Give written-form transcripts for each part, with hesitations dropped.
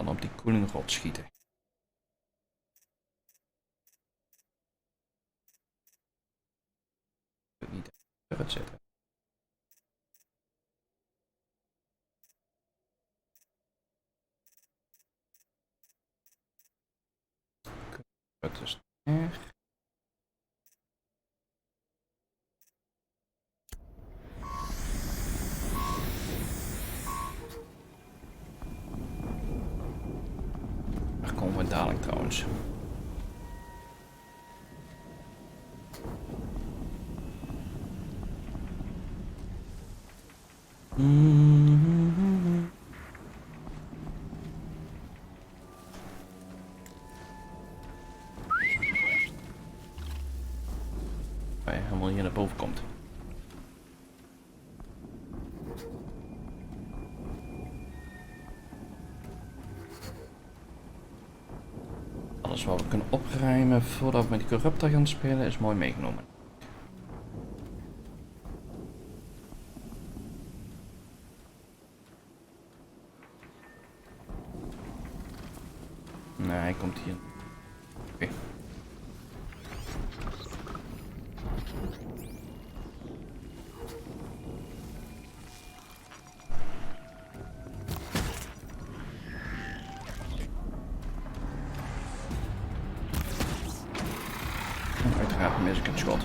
dan op die koelingrot schieten. Ik weet niet waar het zitten. Het is er. Daar komen we dadelijk trouwens. Waar je helemaal hier naar boven komt. Alles wat we kunnen opruimen voordat we met die corruptor gaan spelen is mooi meegenomen. Nee, hij komt hier. Oké. Uiteraard mis ik het schot.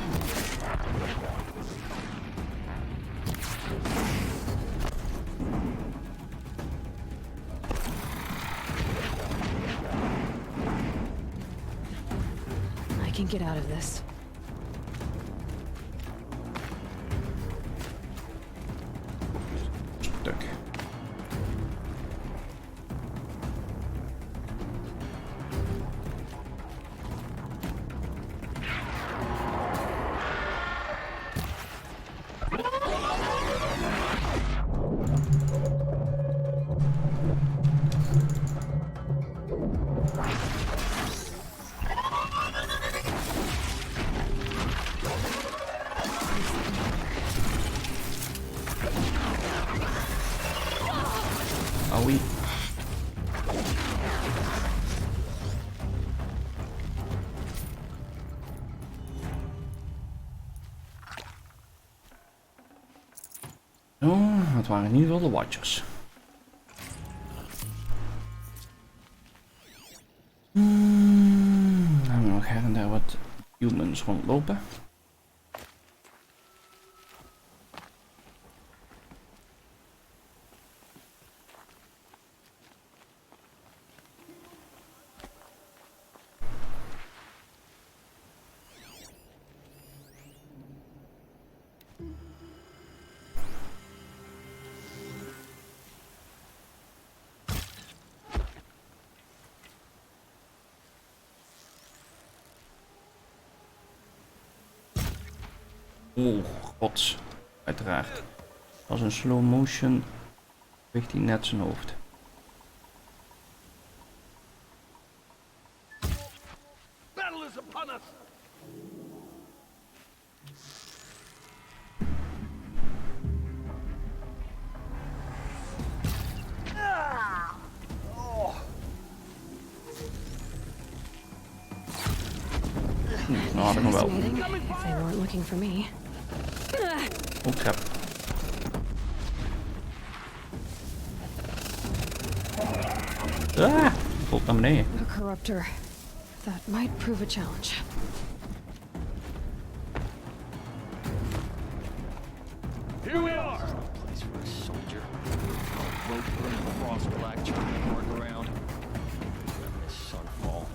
I can get out of this. Stuk. Oei. Oh, het waren in ieder geval de Watchers. Dan hebben we nog her en daar wat humans rondlopen. Oh, gods. Uiteraard. Als een slow motion weegt hij net zijn hoofd. Battle is upon us. Nou, had ik nog wel. Fascinating, if they weren't looking for me. Oh, trap. Ah, valt naar beneden. A corruptor. That might prove a challenge. Here we are. Place for a soldier. Rope burning the frost black charming mark around. Letting this sun fall.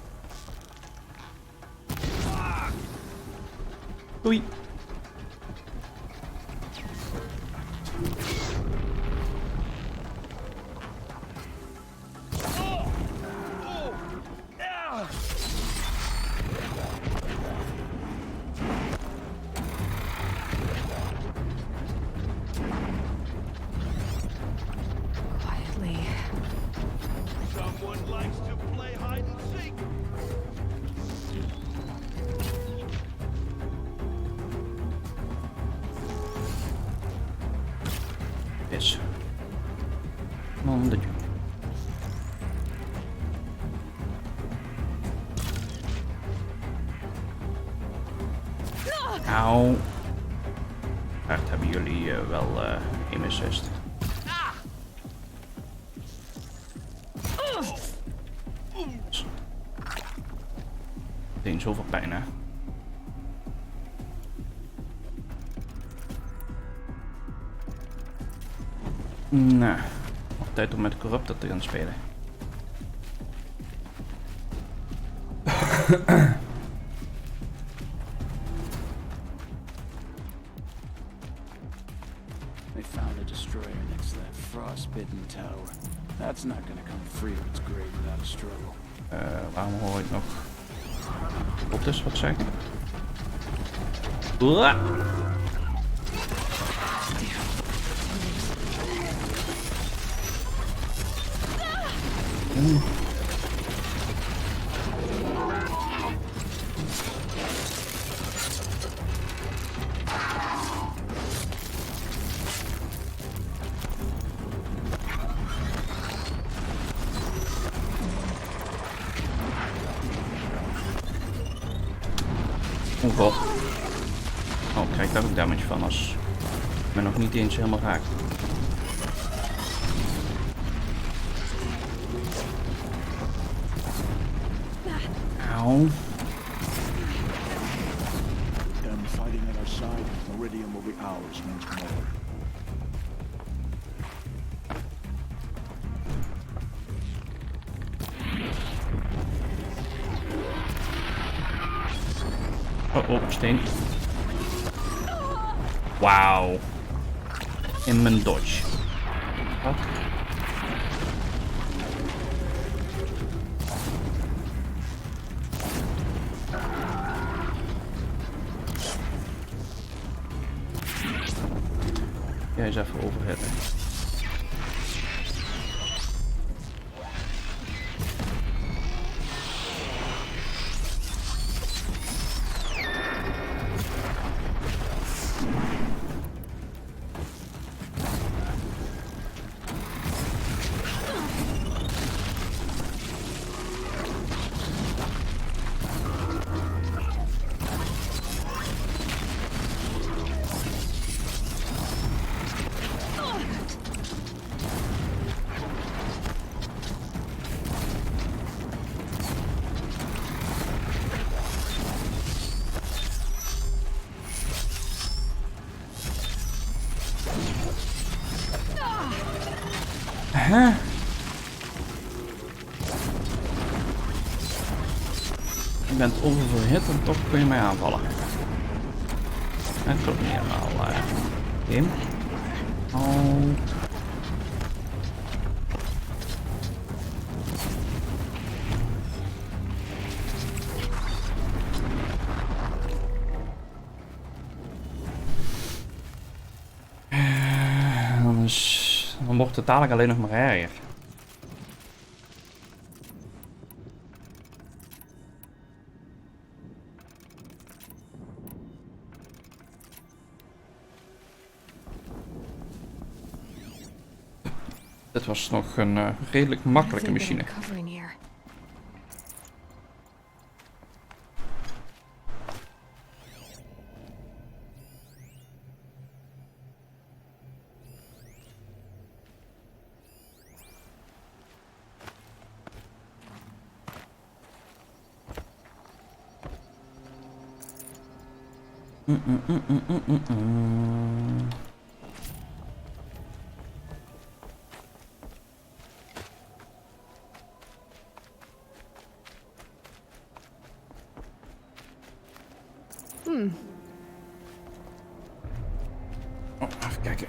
Oei. Quietly. Someone likes to play hide and seek. Auw. Uiteraard hebben jullie wel aim assist. Meteen zoveel pijn, hè? Nou, tijd om met Corruptor te gaan spelen. They found a destroyer next to that frostbitten tower. That's not gonna come free of its grave without a struggle. Waarom hoor ik nog... Wat is wat zeg? Uah! Oh god. Oh, ik krijg daar ook damage van als ik me nog niet eens helemaal raakt. Auw. Them fighting at our side, Meridian will be ours once more. Oh, steen. Wauw. In mijn dodge. Wat? Jij eens even overhitten. Huh? Je bent oververhit en toch kun je mij aanvallen. Dat klopt niet helemaal. Game. Oh. Dan wordt het dadelijk alleen nog maar erger. Dit was nog een redelijk makkelijke machine. Oh, even kijken.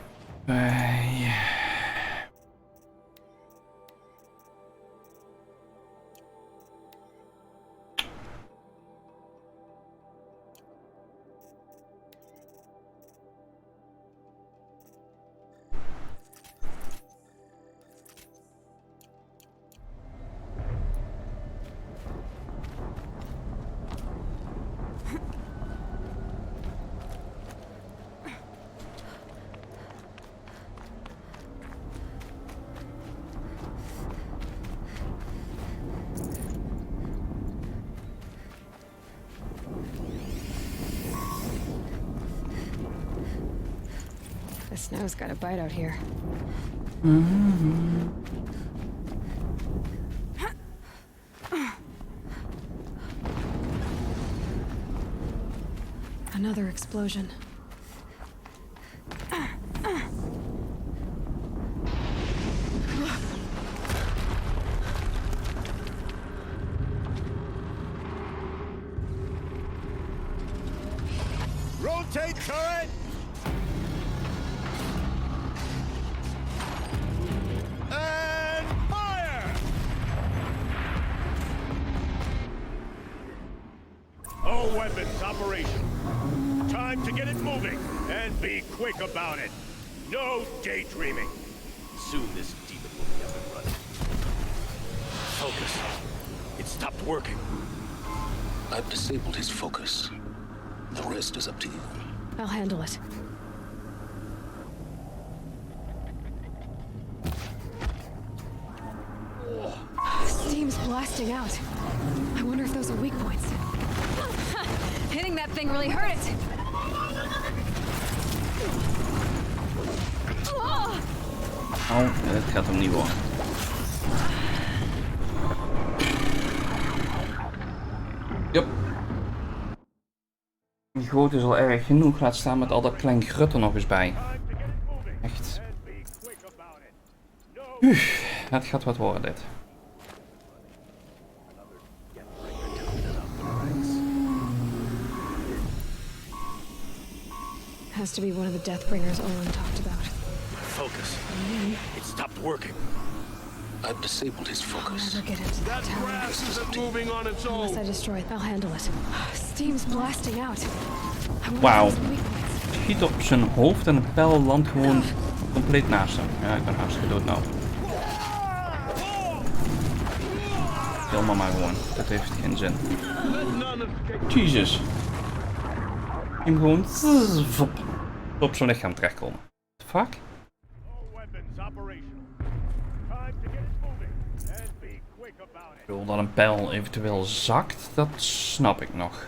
Snow's got a bite out here. Another explosion. Rotate turret! And fire! All weapons operational. Time to get it moving, and be quick about it. No daydreaming. Soon this demon will be up and running. Focus. It stopped working. I've disabled his focus. The rest is up to you. I'll handle it. Steam's blasting out. I wonder if those are weak points. Hitting that thing really hurt it. Oh, het gaat hem niet worden. Yep. Die grote is al erg genoeg, laat staan met al dat klein grut er nog eens bij. Echt. Het gaat wat worden dit. Has to be one of the Deathbringers Olin talked about. Focus. It stopped working. I've disabled his I'll focus. never get into that tower. Grass isn't moving on its Unless I own. destroy it, I'll handle it. Steam's blasting out. I wonder Wauw. if those are weak points. Schiet op zijn hoofd en een pijl landt gewoon compleet naast hem. Ja, ik ben hartstikke dood nou. Kill maar gewoon. Dat heeft geen zin. Jezus. Hem gewoon op zijn lichaam terechtkomen. What the fuck? All weapons operational. Time to get it moving, and be quick about it. Ik bedoel dat een pijl eventueel zakt, dat snap ik nog.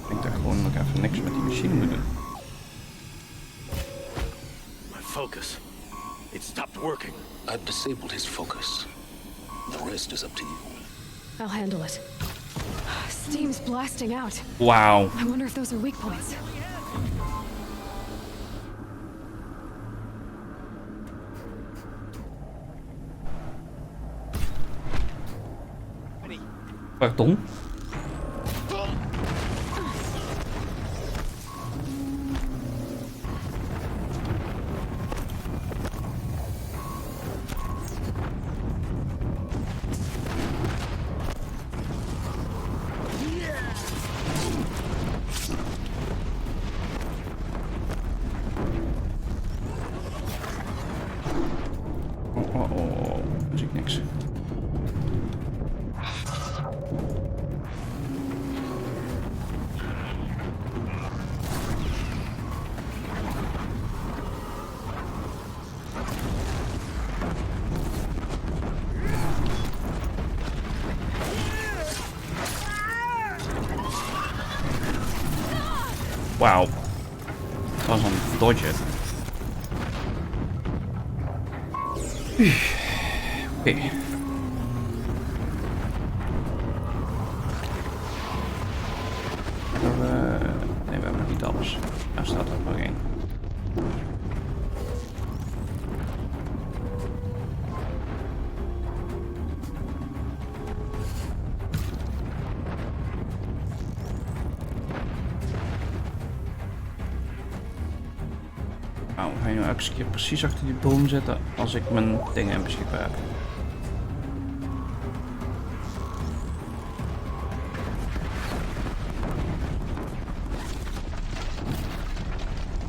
Ik denk dat ik gewoon nog even niks met die machine moet doen. My focus. It stopped working. I've disabled his focus. The rest is up to you. I'll handle it. Steam's blasting out. Wauw. I wonder if those are weak points. Pardon? Oh, dan zie ik niks. Wauw. Dat was een dodge. Oké. Nee, we hebben nog niet alles. Daar staat er nog één. Nou, ga je nou elke keer precies achter die boom zitten als ik mijn dingen in beschikbaar heb.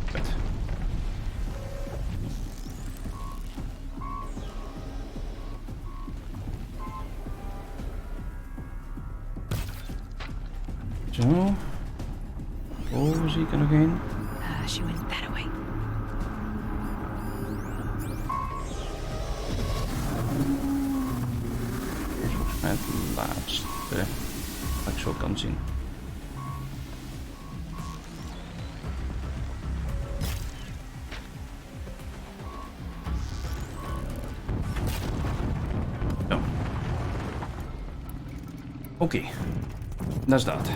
Vet. Zo. Boven zie ik er nog één. She went that way. Het laatste, wat ik zo kan zien. Oké, dat is dat.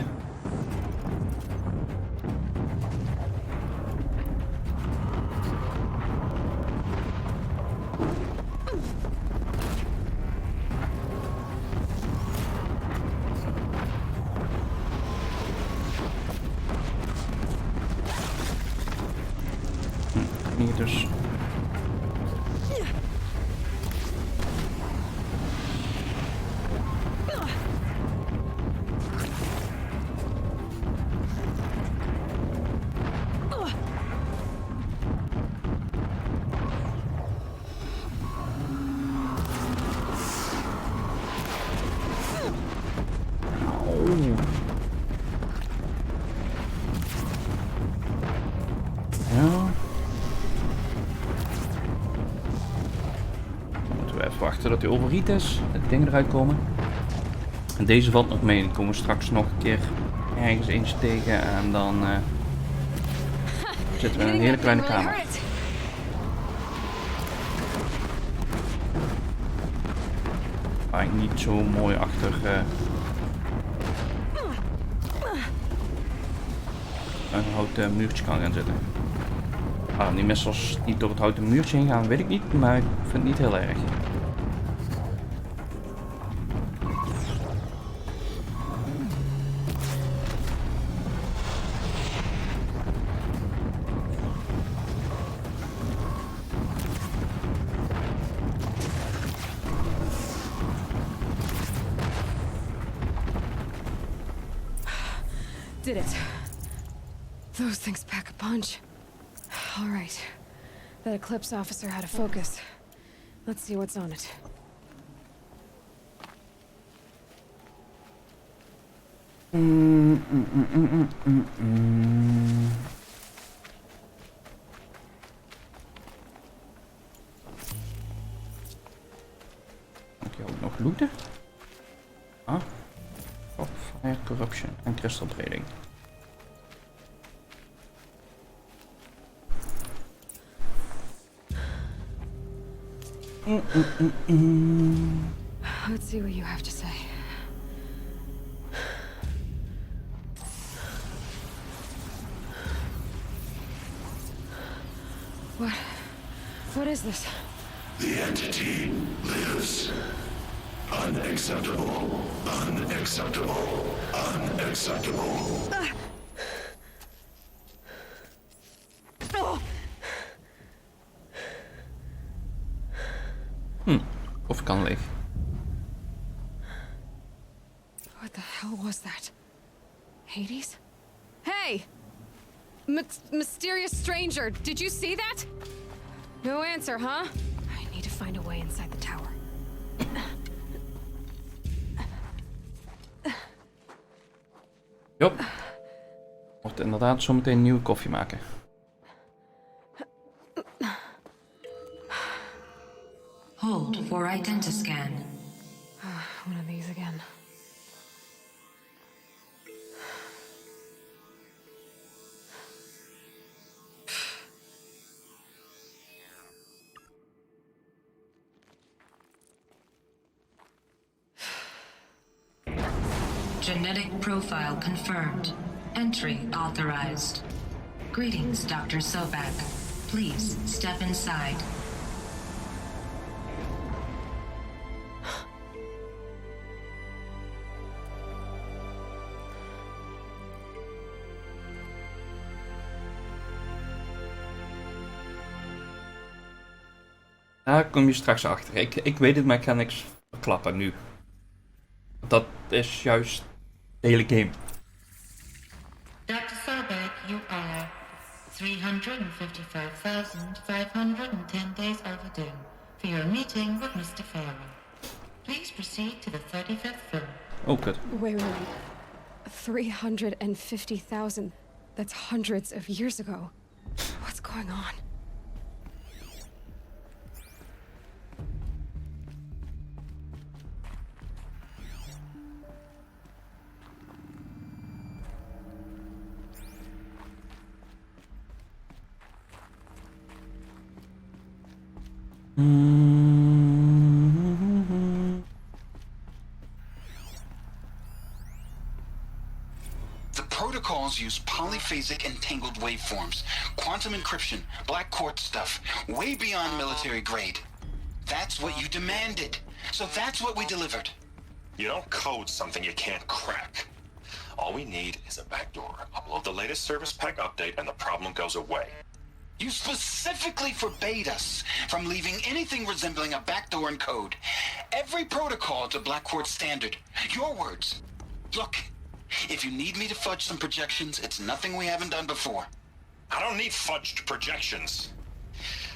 Hier dus. Wachten dat hij overheat is, dat dingen eruit komen. En deze valt nog mee, die komen we straks nog een keer ergens eentje tegen en dan zitten we in een hele kleine kamer. Waar ik niet zo mooi achter een houten muurtje kan gaan zitten. Waarom die missiles niet door het houten muurtje heen gaan, weet ik niet, maar ik vind het niet heel erg. Did it. Those things pack a punch. All right. That Eclipse officer had a focus. Let's see what's on it. Moet je ook nog looten? Ah. Oh, fire, corruption en crystal trading. Let's see what you have to say. What is this? The entity lives. Unacceptable. Unacceptable. Unacceptable. Of kan leeg. What the hell was that? Hades? Hey! Mysterious stranger, did you see that? No answer, huh? I need to find a way inside the tower. Jop. Moet inderdaad zometeen een nieuwe koffie maken. Hold for identiscan. One of these again. Genetic profile confirmed. Entry authorized. Greetings, Dr. Sobak. Please step inside. Daar kom je straks achter. Ik weet het, maar ik ga niks verklappen nu. Dat is juist de hele game. Dr. Sobek, you are 355,510 days overdue for your meeting with Mr. Farrell. Please proceed to the 35th floor. Oh, kut. Wait. 350,000. That's hundreds of years ago. What's going on? protocols use polyphasic entangled waveforms, quantum encryption, black quartz stuff, way beyond military grade. That's what you demanded. So that's what we delivered. You don't code something you can't crack. All we need is a backdoor. Upload the latest service pack update and the problem goes away. You specifically forbade us from leaving anything resembling a backdoor in code. Every protocol to Black Quartz standard. Your words. Look, if you need me to fudge some projections, it's nothing we haven't done before. I don't need fudged projections.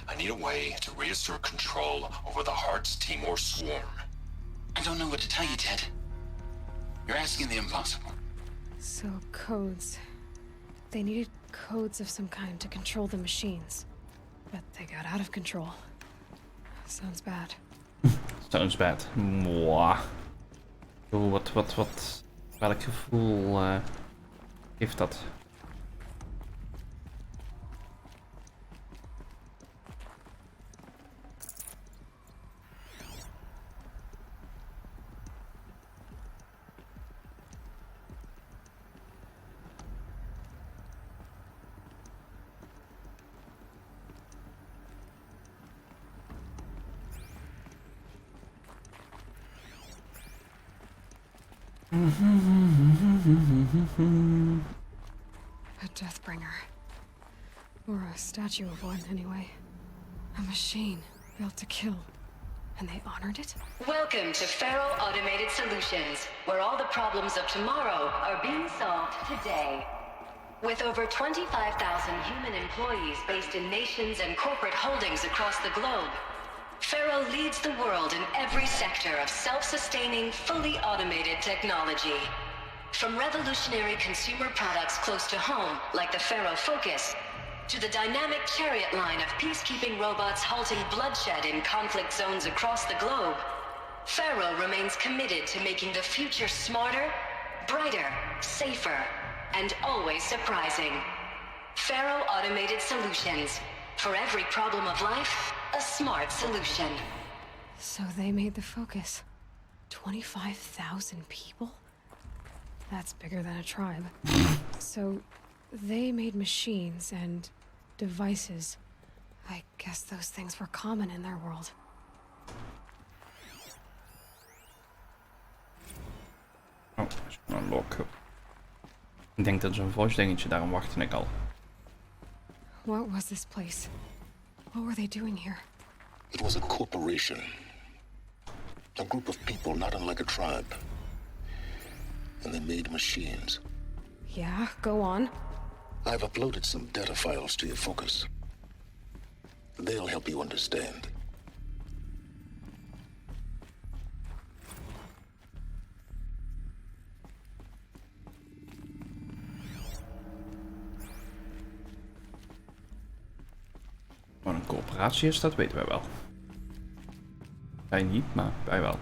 I need a way to reassert control over the Heart's Timor swarm. I don't know what to tell you, Ted. You're asking the impossible. So, codes. They needed codes of some kind to control the machines. But they got out of control. Sounds bad. Sounds bad. Mwah. Oh, welk gevoel heeft dat? A Deathbringer. Or a statue of one, anyway. A machine built to kill. And they honored it? Welcome to Faro Automated Solutions, where all the problems of tomorrow are being solved today. With over 25,000 human employees based in nations and corporate holdings across the globe, Faro leads the world in every sector of self-sustaining, fully automated technology. From revolutionary consumer products close to home, like the Faro Focus, to the dynamic chariot line of peacekeeping robots halting bloodshed in conflict zones across the globe, Faro remains committed to making the future smarter, brighter, safer, and always surprising. Faro Automated Solutions. For every problem of life, a smart solution. So they made the Focus. 25,000 people? That's bigger than a tribe. So they made machines and devices. I guess those things were common in their world. Oh, is een lock. Ik denk dat is een voice dingetje, daarom wachtte ik al. What was this place? What were they doing here? It was a corporation. A group of people not unlike a tribe. And they made machines. Yeah, go on. I've uploaded some data files to your Focus. They'll help you understand. Wat een coöperatie is, dat weten wij wel. Wij niet, maar wij wel.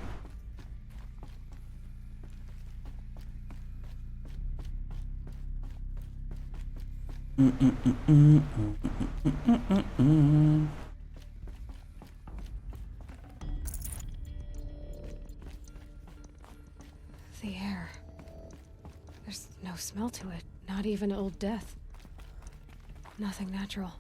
The air. There's no smell to it, not even old death. Nothing natural.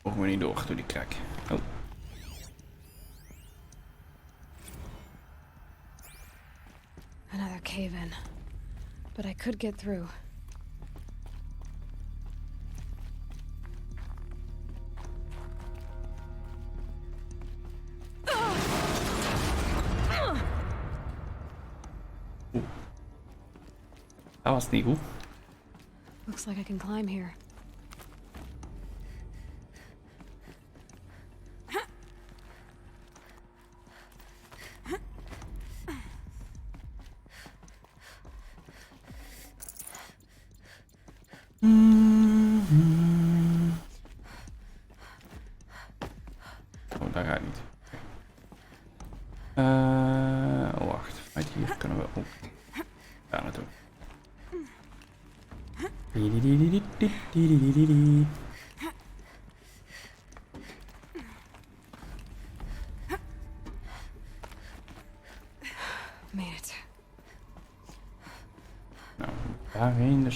Mogen we niet door die krak. Oh. Another cave-in. But I could get through. Dat was niet goed. Looks like I can climb here. Oh, dat gaat niet. Wacht. Vanuit hier kunnen we ook daar naartoe.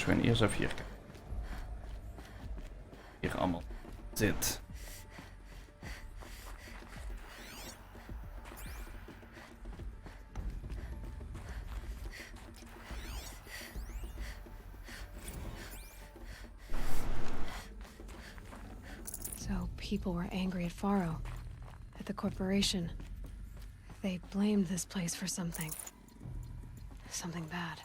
Dus we gaan eerst even hier kijken. Hier allemaal zit. So people were angry at Faro, at the corporation. They blamed this place for something. Something bad.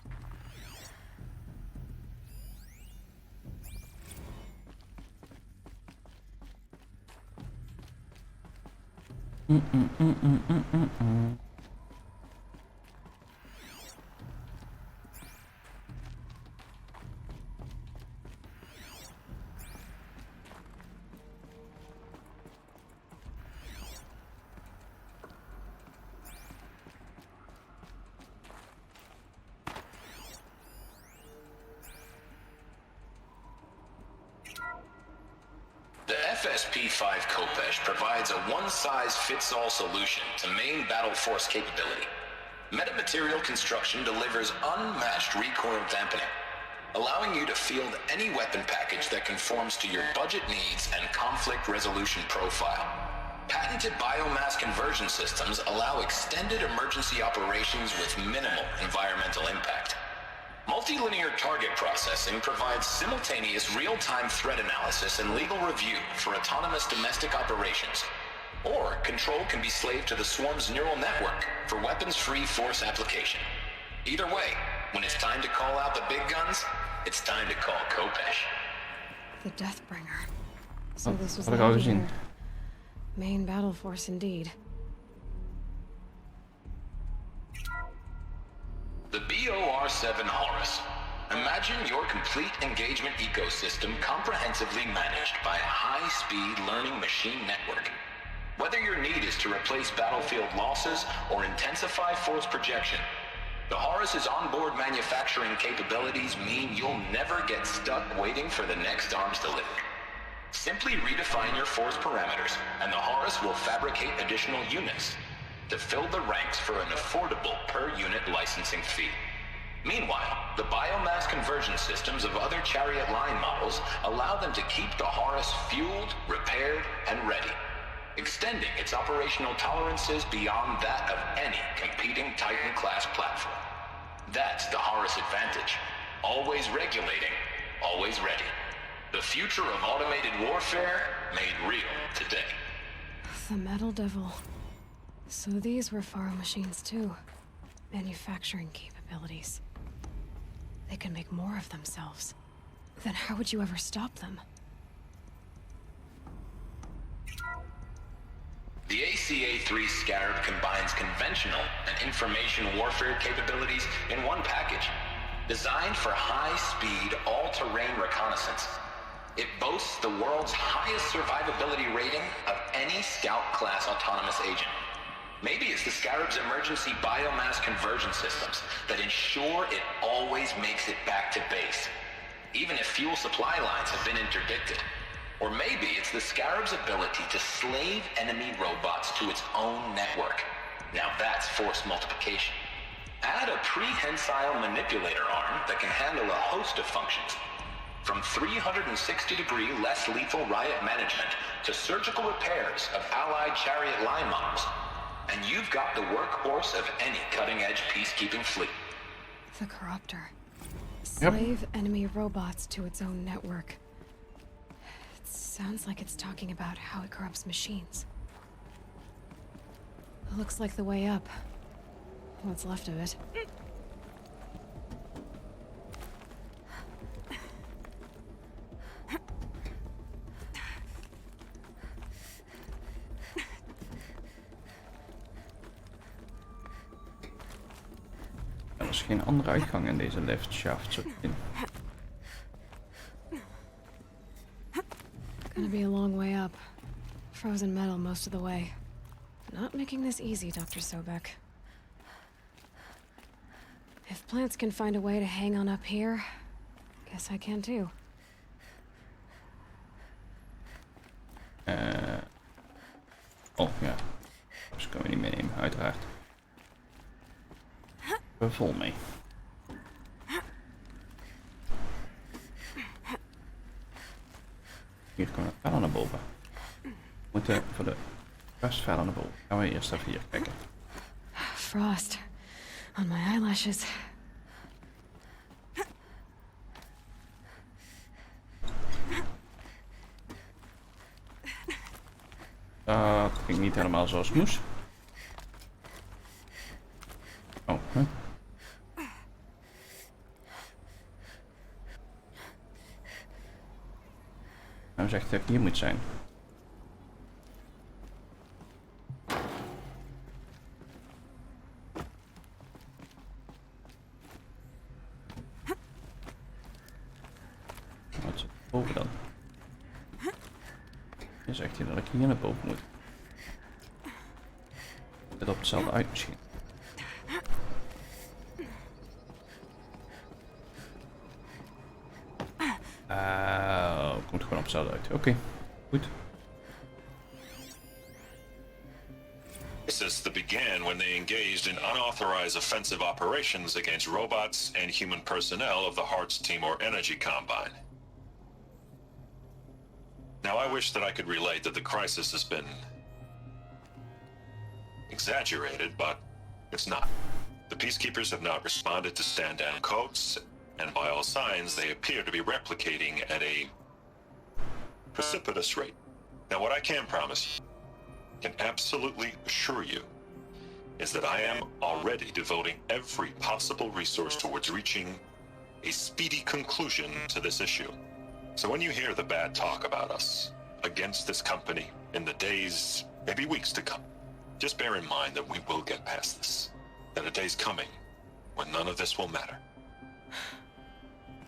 The FSP-5 Kopesh provides a one-size-fits-all solution to main battle force capability. Metamaterial construction delivers unmatched recoil dampening, allowing you to field any weapon package that conforms to your budget needs and conflict resolution profile. Patented biomass conversion systems allow extended emergency operations with minimal environmental impact. Multilinear target processing provides simultaneous real-time threat analysis and legal review for autonomous domestic operations. Or control can be slaved to the swarm's neural network for weapons-free force application. Either way, when it's time to call out the big guns, it's time to call Kopesh. The Deathbringer. So this was had ik al the gezien. main battle force indeed. The BOR-7 Horus. Imagine your complete engagement ecosystem comprehensively managed by a high-speed learning machine network. Whether your need is to replace battlefield losses or intensify force projection, the Horus's onboard manufacturing capabilities mean you'll never get stuck waiting for the next arms delivery. Simply redefine your force parameters, and the Horus will fabricate additional units to fill the ranks for an affordable per-unit licensing fee. Meanwhile, the biomass conversion systems of other Chariot line models allow them to keep the Horus fueled, repaired, and ready, extending its operational tolerances beyond that of any competing Titan-class platform. That's the Horus advantage. Always regulating, always ready. The future of automated warfare made real today. The Metal Devil. So these were Faro machines too. Manufacturing capabilities. They can make more of themselves. Then how would you ever stop them? The ACA-3 Scarab combines conventional and information warfare capabilities in one package. Designed for high-speed, all-terrain reconnaissance. It boasts the world's highest survivability rating of any Scout-class autonomous agent. Maybe it's the Scarab's emergency biomass conversion systems that ensure it always makes it back to base, even if fuel supply lines have been interdicted. Or maybe it's the Scarab's ability to slave enemy robots to its own network. Now that's force multiplication. Add a prehensile manipulator arm that can handle a host of functions, from 360-degree less lethal riot management to surgical repairs of allied Chariot line models. And you've got the workhorse of any cutting-edge peacekeeping fleet. The Corruptor. Slave enemy robots to its own network. It sounds like it's talking about how it corrupts machines. Looks like the way up. What's left of it. Er is geen andere uitgang in deze lift shaft. Zo in. Gonna be a long way up. Frozen metal most of the way. Not making this easy, Dr. Sobek. If plants can find a way to hang on up here, guess I can too. Oh ja. Dus kunnen we niet meenemen, uiteraard. We vol mee. Hier kunnen we verder naar boven. We moeten voor de rest verder naar boven. Gaan we eerst even hier kijken. Frost on my eyelashes. Dat ging niet helemaal zoals het moest. Oh, huh? Nou zegt dat ik hier moet zijn. Wat zit er boven dan? Je zegt hier dat ik hier naar boven moet. Het op hetzelfde uit misschien. Komt gewoon op hetzelfde uit. Oké, goed. Crisis that began when they engaged in unauthorized offensive operations against robots and human personnel of the Hearts Timor Energy Combine. Now, I wish that I could relate that the crisis has been exaggerated, but it's not. The peacekeepers have not responded to stand-down codes, and by all signs, they appear to be replicating at a precipitous rate. Now, what I can promise, can absolutely assure you, is that I am already devoting every possible resource towards reaching a speedy conclusion to this issue. So when you hear the bad talk about us against this company in the days, maybe weeks to come, just bear in mind that we will get past this. That a day's coming when none of this will matter.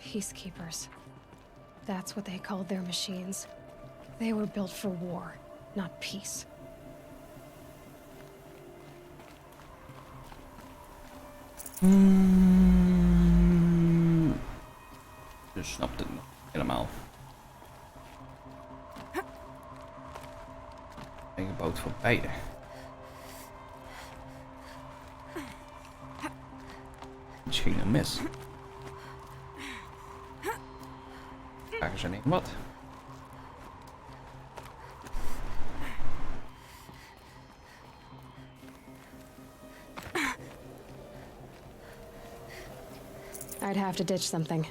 Peacekeepers. That's what they called their machines. They were built for war, not peace. Je snapt het niet helemaal. En gebouwd voor beide. Iets ging er mis. Vragen ze niet wat. I'd have to ditch something.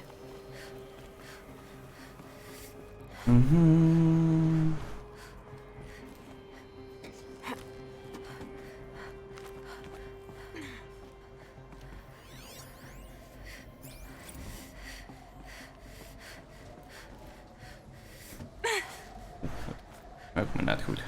Ook maar net goed.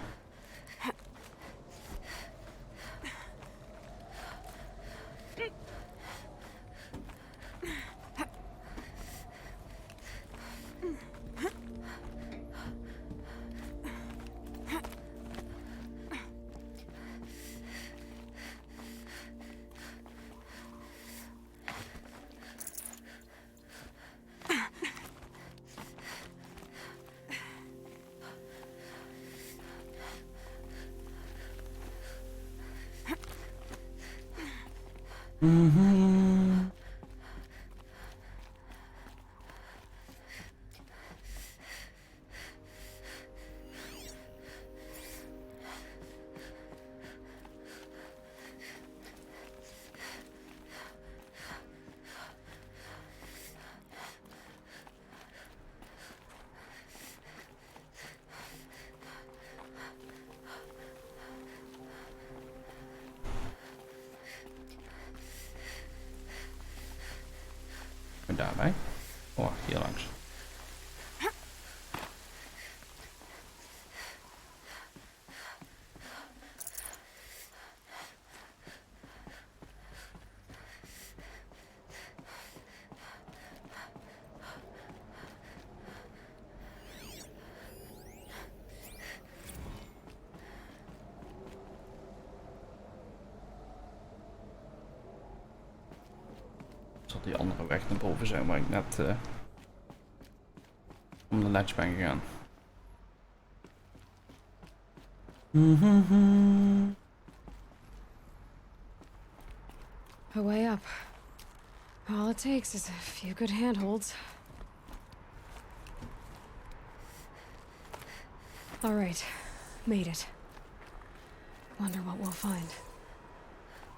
En daarbij. Oh, hier langs. Zal die andere weg naar boven zijn waar ik net om de ledge ben gegaan. A way up. All it takes is a few good handholds. All right, made it. Wonder what we'll find.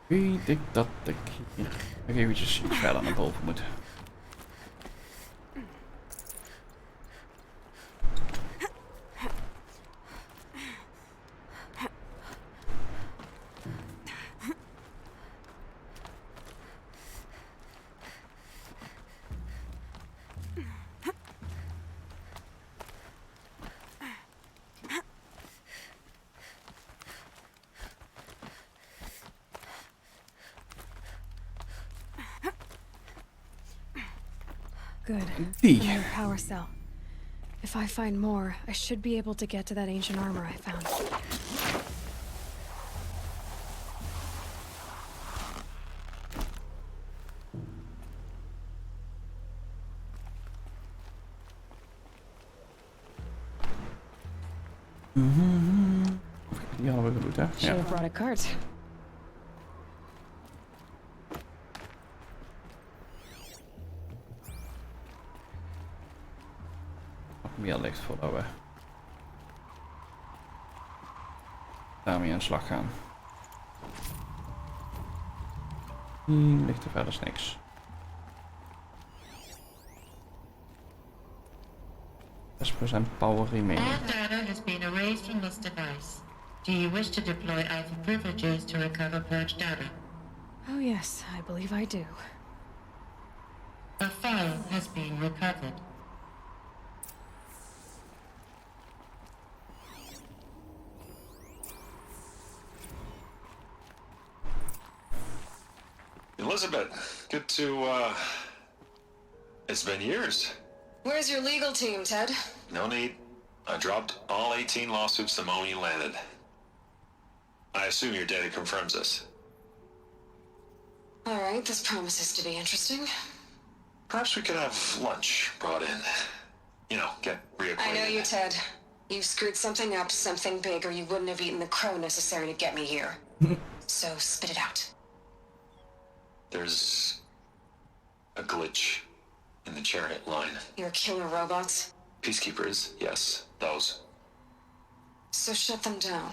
Weet ik dat ik hier nog eventjes iets verder naar boven moet. Good. Die. Another power cell. If I find more, I should be able to get to that ancient armor I found. Die hadden we gedoet, hè? Should have brought a cart. Meer licht voordat we daarmee aan de slag gaan. Hier ligt er verder niks. % power remaining. All data has been erased from this device. Do you wish to deploy Alpha privileges to recover purged data? Oh yes, I believe I do. A file has been recovered. Elizabeth, good to, It's been years. Where's your legal team, Ted? No need. I dropped all 18 lawsuits the moment you landed. I assume your data confirms this. All right, this promises to be interesting. Perhaps we could have lunch brought in. You know, get reacquainted. I know you, Ted. You screwed something up, something big, or you wouldn't have eaten the crow necessary to get me here. So spit it out. There's a glitch in the chariot line. Your killer robots? Peacekeepers, yes, those. So shut them down.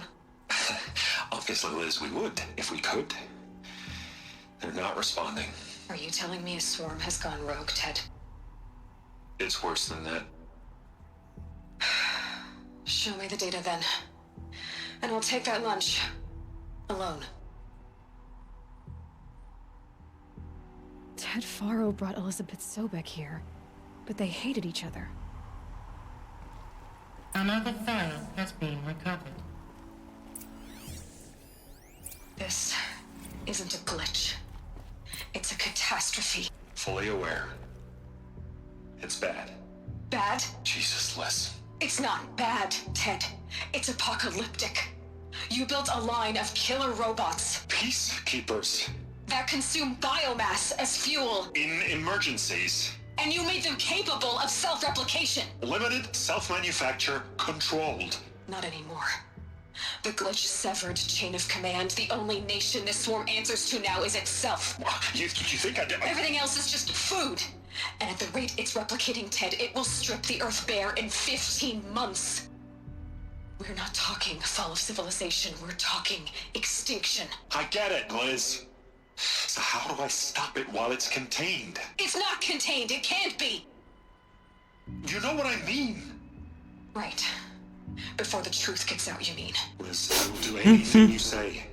Obviously, Liz, we would, if we could. They're not responding. Are you telling me a swarm has gone rogue, Ted? It's worse than that. Show me the data then. And I'll take that lunch. Alone. Ted Faro brought Elizabeth Sobek here, but they hated each other. Another file has been recovered. This isn't a glitch. It's a catastrophe. Fully aware. It's bad. Bad? Jesus, Liz. It's not bad, Ted. It's apocalyptic. You built a line of killer robots Peacekeepers. that consume biomass as fuel, In emergencies. and you made them capable of self-replication. Limited, self-manufacture, controlled. Not anymore. The glitch severed chain of command. The only nation this swarm answers to now is itself. You think I did? Everything else is just food. And at the rate it's replicating, Ted, it will strip the Earth bare in 15 months. We're not talking fall of civilization. We're talking extinction. I get it, Liz. So how do I stop it while it's contained? It's not contained. It can't be. You know what I mean? Right. Before the truth gets out, you mean? Liz, I will do anything you say.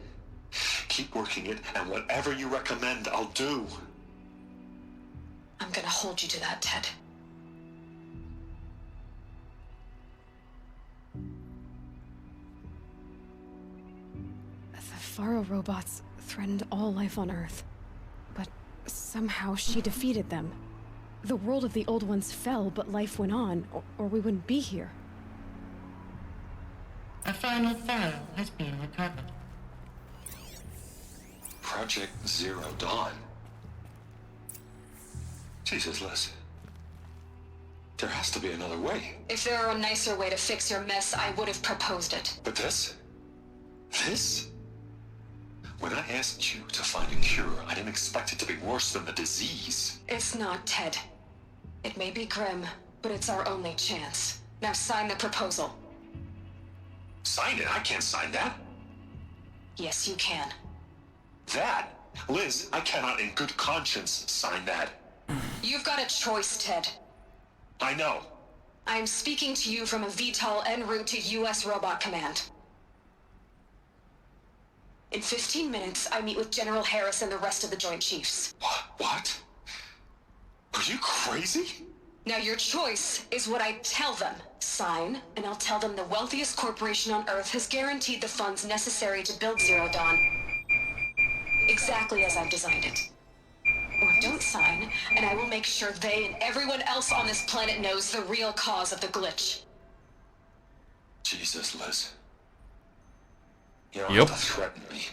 Keep working it, and whatever you recommend, I'll do. I'm gonna hold you to that, Ted. The Faro robots threatened all life on Earth, but somehow she defeated them. The world of the old ones fell, but life went on, or we wouldn't be here. A final file has been recovered. Project Zero Dawn. Jesus, Liz. There has to be another way. If there were a nicer way to fix your mess, I would have proposed it. But this? This? When I asked you to find a cure, I didn't expect it to be worse than the disease. It's not, Ted. It may be grim, but it's our only chance. Now sign the proposal. Sign it? I can't sign that. Yes, you can. That? Liz, I cannot in good conscience sign that. You've got a choice, Ted. I know. I am speaking to you from a VTOL en route to U.S. Robot Command. In 15 minutes, I meet with General Harris and the rest of the Joint Chiefs. What? Are you crazy? Now your choice is what I tell them. Sign, and I'll tell them the wealthiest corporation on Earth has guaranteed the funds necessary to build Zero Dawn. Exactly as I've designed it. Or don't sign, and I will make sure they and everyone else on this planet knows the real cause of the glitch. Jesus, Liz. You don't Yep. have to threaten me.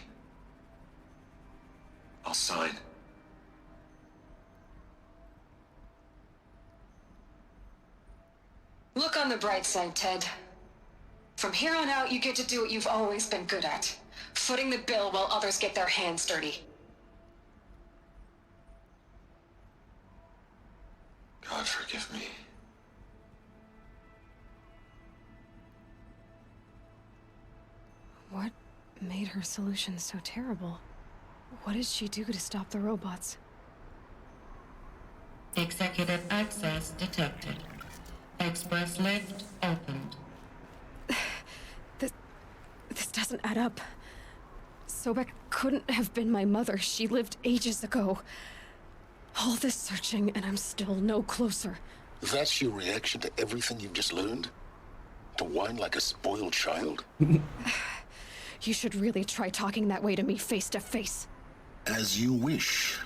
I'll sign. Look on the bright side, Ted. From here on out, you get to do what you've always been good at. Footing the bill while others get their hands dirty. God forgive me. What made her solution so terrible? What did she do to stop the robots? Executive access detected. Express lift opened. This doesn't add up. Sobek couldn't have been my mother. She lived ages ago. All this searching, and I'm still no closer. That's your reaction to everything you've just learned? To whine like a spoiled child? You should really try talking that way to me face to face. As you wish.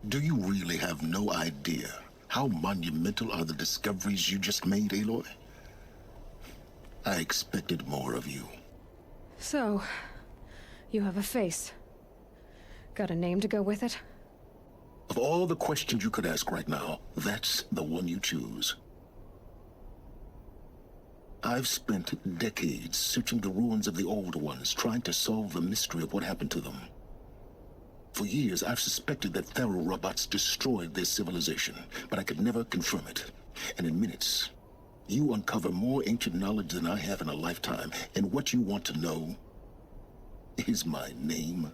Do you really have no idea how monumental are the discoveries you just made, Aloy? I expected more of you. So, you have a face. Got a name to go with it? Of all the questions you could ask right now, that's the one you choose. I've spent decades searching the ruins of the old ones, trying to solve the mystery of what happened to them. For years, I've suspected that Thero robots destroyed their civilization, but I could never confirm it. And in minutes, you uncover more ancient knowledge than I have in a lifetime, and what you want to know is my name.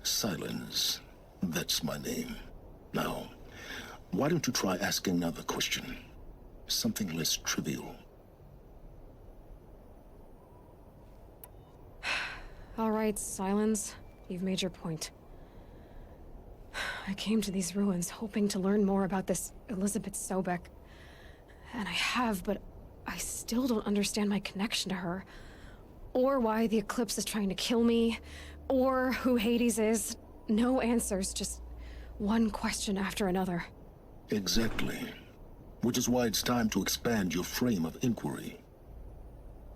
Silence. That's my name. Now, why don't you try asking another question? Something less trivial. All right, Silence. You've made your point. I came to these ruins hoping to learn more about this Elizabeth Sobek. And I have, but I still don't understand my connection to her. Or why the Eclipse is trying to kill me. Or who Hades is. No answers, just one question after another. Exactly. Which is why it's time to expand your frame of inquiry.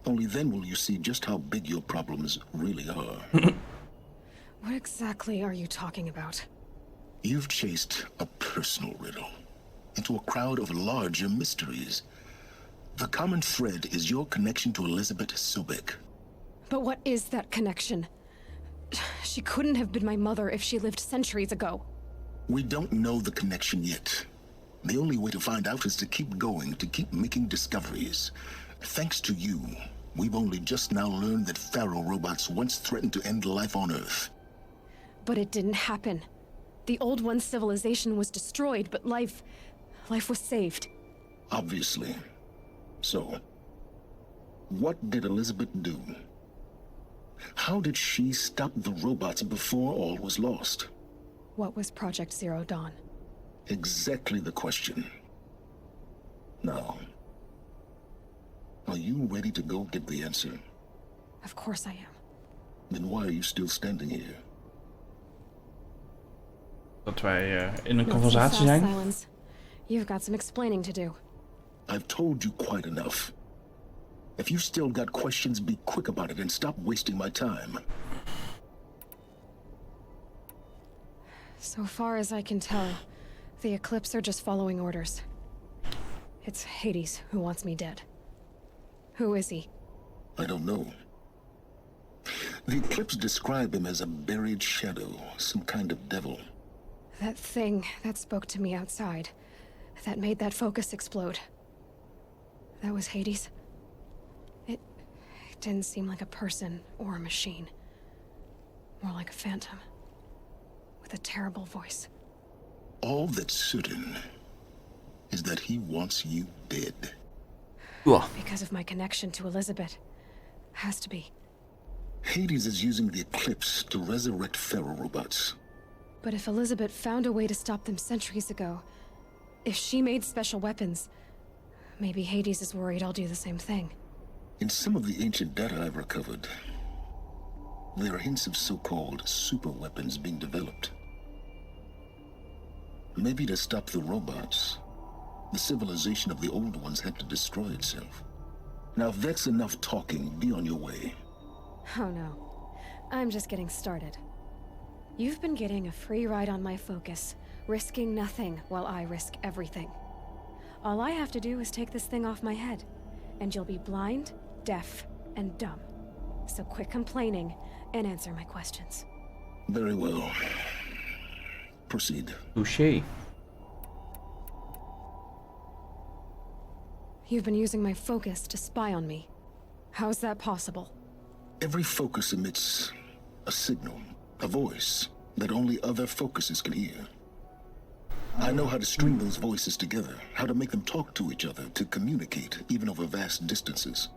Only then will you see just how big your problems really are. What exactly are you talking about? You've chased a personal riddle into a crowd of larger mysteries. The common thread is your connection to Elizabeth Sobek. But what is that connection? She couldn't have been my mother if she lived centuries ago. We don't know the connection yet. The only way to find out is to keep going, to keep making discoveries. Thanks to you, we've only just now learned that Thero robots once threatened to end life on Earth. But it didn't happen. The Old One's civilization was destroyed, but life was saved. Obviously. So, what did Elizabeth do? How did she stop the robots before all was lost? What was Project Zero Dawn? Exactly the question. Now, are you ready to go get the answer? Of course I am. Then why are you still standing here? Dat wij in een Not so conversatie fast, zijn. Silence. You've got some explaining to do. I've told you quite enough. If you've still got questions, be quick about it and stop wasting my time. So far as I can tell, the Eclipse are just following orders. It's Hades who wants me dead. Who is he? I don't know. The Eclipse describe him as a buried shadow, some kind of devil. That thing that spoke to me outside. That made that focus explode. That was Hades? It didn't seem like a person or a machine. More like a phantom. With a terrible voice. All that's certain is that he wants you dead. Uah. Because of my connection to Elizabeth. Has to be. Hades is using the Eclipse to resurrect ferrorobots. But if Elizabeth found a way to stop them centuries ago, if she made special weapons, maybe Hades is worried I'll do the same thing. In some of the ancient data I've recovered, there are hints of so-called super weapons being developed. Maybe to stop the robots, the civilization of the old ones had to destroy itself. Now if that's enough talking, be on your way. Oh no. I'm just getting started. You've been getting a free ride on my focus, risking nothing while I risk everything. All I have to do is take this thing off my head, and you'll be blind, deaf, and dumb. So quit complaining and answer my questions. Very well. Proceed. Touché. You've been using my focus to spy on me. How's that possible? Every focus emits a signal, a voice, that only other focuses can hear. I know how to string those voices together, how to make them talk to each other, to communicate, even over vast distances.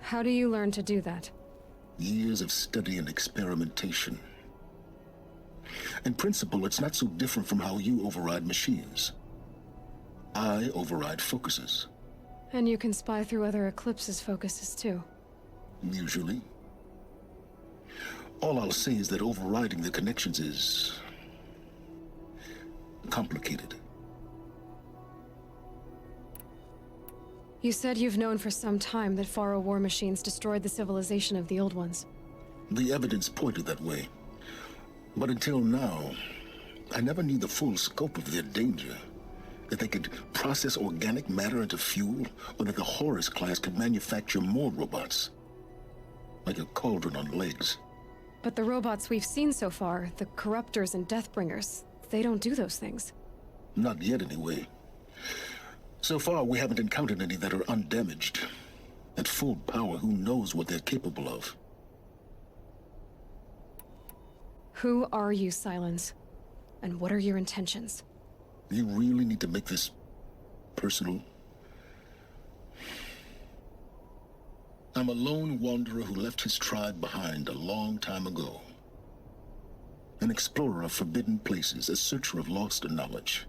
How do you learn to do that? Years of study and experimentation. In principle, it's not so different from how you override machines. I override focuses. And you can spy through other Eclipse's focuses too. Usually. All I'll say is that overriding the connections is complicated. You said you've known for some time that Faro war machines destroyed the civilization of the old ones. The evidence pointed that way. But until now, I never knew the full scope of their danger. That they could process organic matter into fuel, or that the Horus class could manufacture more robots. Like a cauldron on legs. But the robots we've seen so far, the Corruptors and Deathbringers, they don't do those things. Not yet, anyway. So far, we haven't encountered any that are undamaged. At full power, who knows what they're capable of? Who are you, Silence? And what are your intentions? You really need to make this personal? I'm a lone wanderer who left his tribe behind a long time ago. An explorer of forbidden places, a searcher of lost knowledge.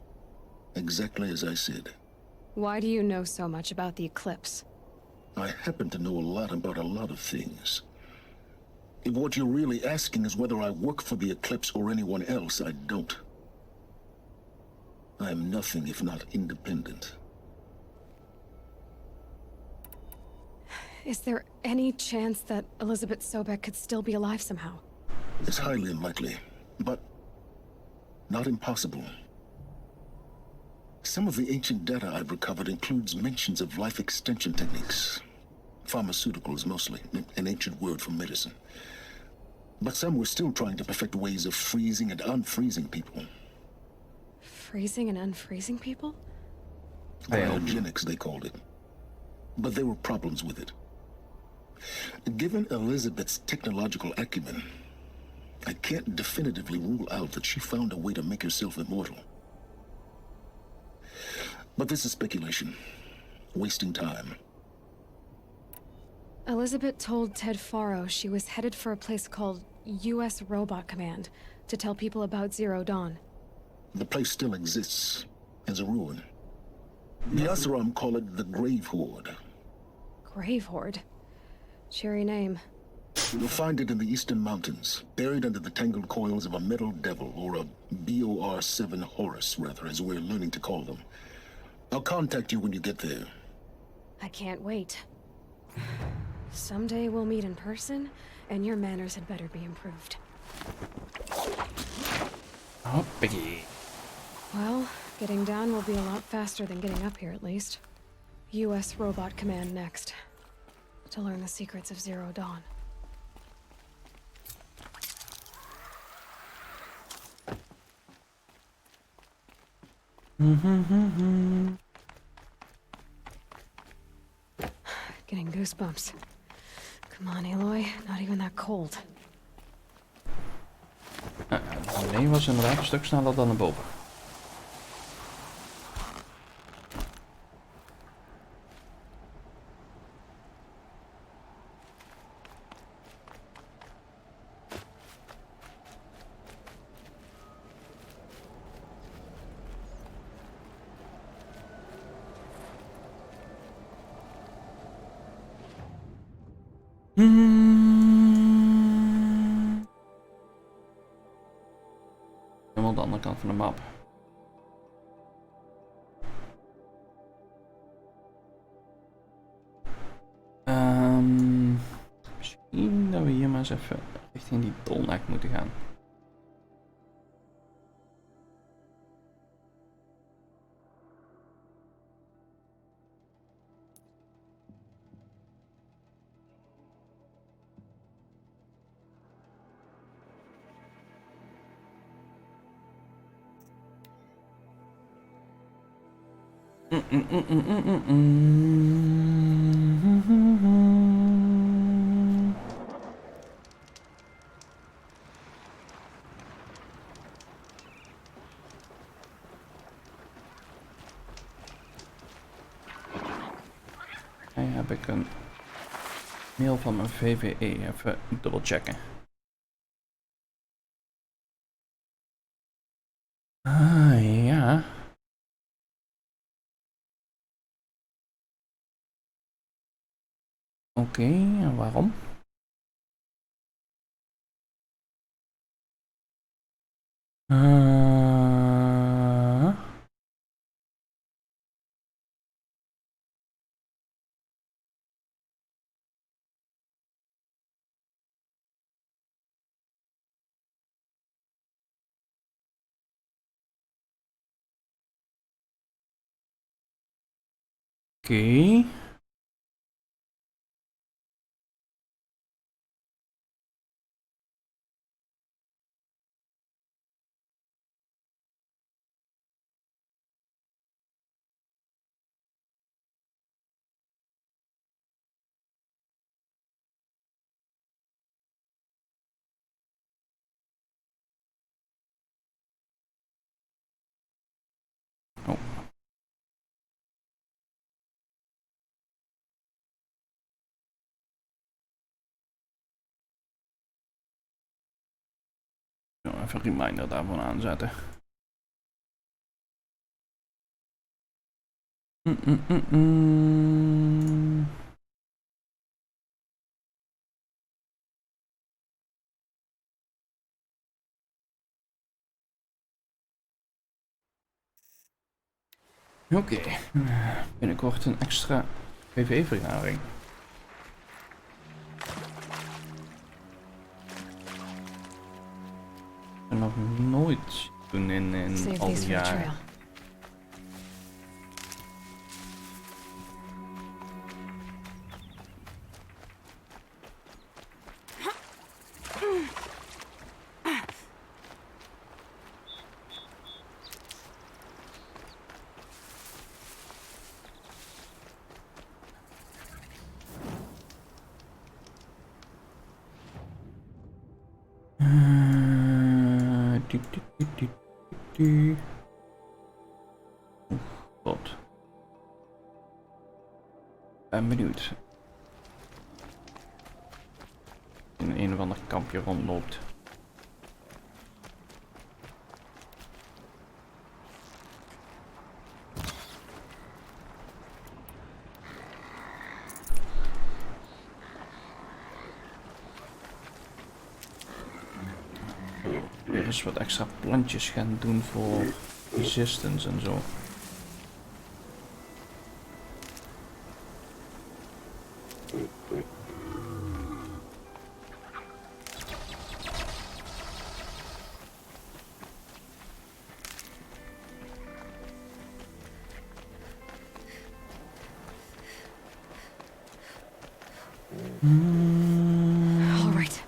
Exactly as I said. Why do you know so much about the Eclipse? I happen to know a lot about a lot of things. If what you're really asking is whether I work for the Eclipse or anyone else, I don't. I am nothing if not independent. Is there any chance that Elizabeth Sobek could still be alive somehow? It's highly unlikely, but not impossible. Some of the ancient data I've recovered includes mentions of life extension techniques. Pharmaceuticals, mostly, an ancient word for medicine. But some were still trying to perfect ways of freezing and unfreezing people. Freezing and unfreezing people? Cryogenics, they called it. But there were problems with it. Given Elizabeth's technological acumen, I can't definitively rule out that she found a way to make herself immortal. But this is speculation. Wasting time. Elizabeth told Ted Faro she was headed for a place called U.S. Robot Command to tell people about Zero Dawn. The place still exists, as a ruin. The Asaram call it the Grave Horde. Grave Horde? Cheery name. You'll find it in the eastern mountains, buried under the tangled coils of a metal devil, or a BOR-7 Horus, rather, as we're learning to call them. I'll contact you when you get there. I can't wait. Someday we'll meet in person, and your manners had better be improved. Oh, biggie. Well, getting down will be a lot faster than getting up here, at least. U.S. Robot Command next. To learn the secrets of Zero Dawn. Getting goosebumps. Come on, Aloy. Not even that cold. Nee, was inderdaad een stuk sneller dan naar boven. Helemaal de andere kant van de map. Misschien dat we hier maar eens even richting die tolnek moeten gaan. Heb ik een mail van mijn VVE, even dubbelchecken. Ja. Oké, en waarom? Oké. Oh. Even een reminder daarvan aanzetten. Oké, binnenkort een extra PvE-vergadering. Ik heb nog nooit toen in al die jaren. God. Ben benieuwd. In een of ander kampje rondloopt. Weer eens wat extra plantjes gaan doen voor resistance en zo. All right.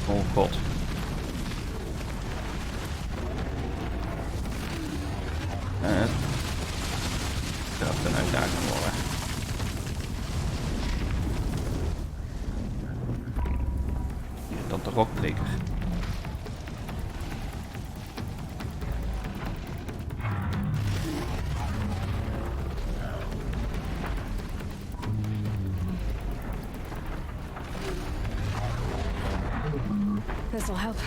Oh god. dat een uitdaging worden. Hier dan de rockbreker. This'll help.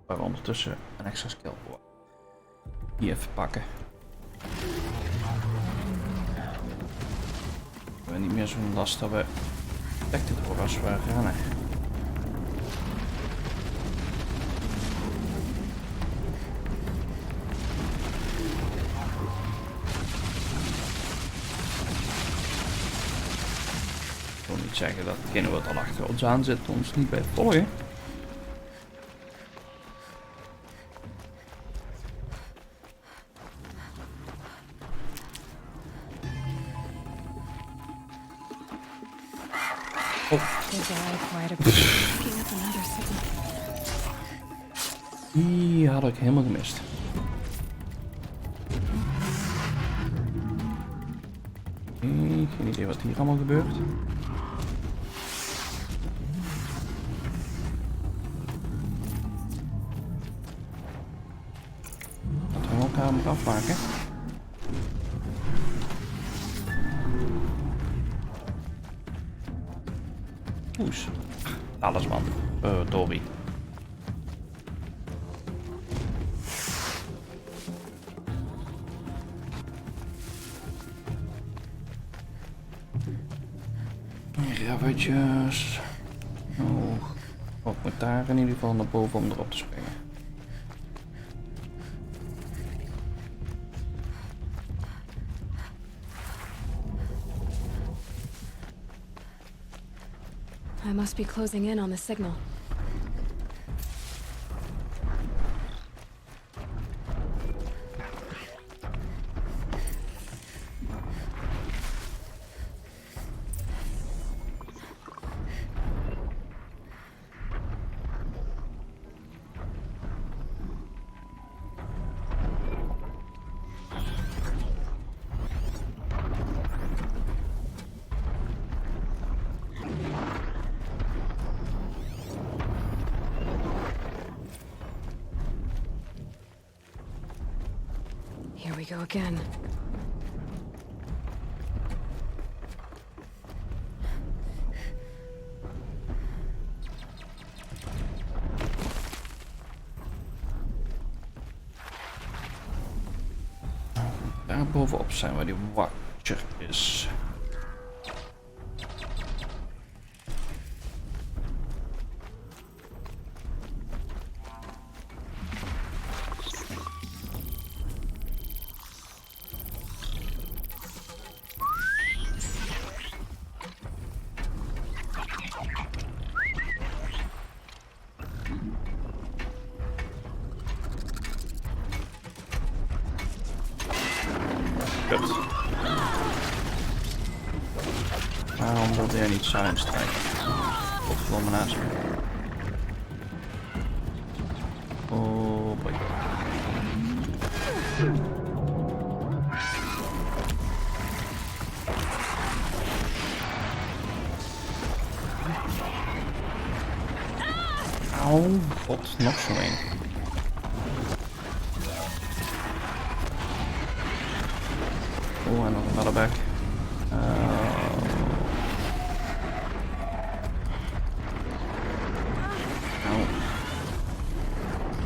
Waar we ondertussen een extra skill voor. Hier even pakken. We hebben niet meer zo'n last dat we detected worden als we rennen. Ik wil niet zeggen dat degene wat al achter ons aan zit ons niet bij volgen. Die had ik helemaal gemist. Geen idee wat hier allemaal gebeurt. Laten we elkaar maar afmaken. Oes. Alles man. Dobby. Rabbetjes. Oh. Ik moet daar in ieder geval naar boven om erop te springen. I must be closing in on the signal. Here we go again. Daar bovenop zijn waar die watcher is. Kut. Waarom wilde jij niet samen strijken? Godverdomme naast me. Oh boy. Auw, god, nog zo een. Oh, en nog een ballenbek.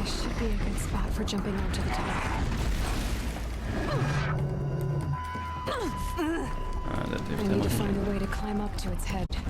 This should be a good spot for jumping onto the top. Dat heeft I need helemaal to geen find zin. a way to climb up to its head.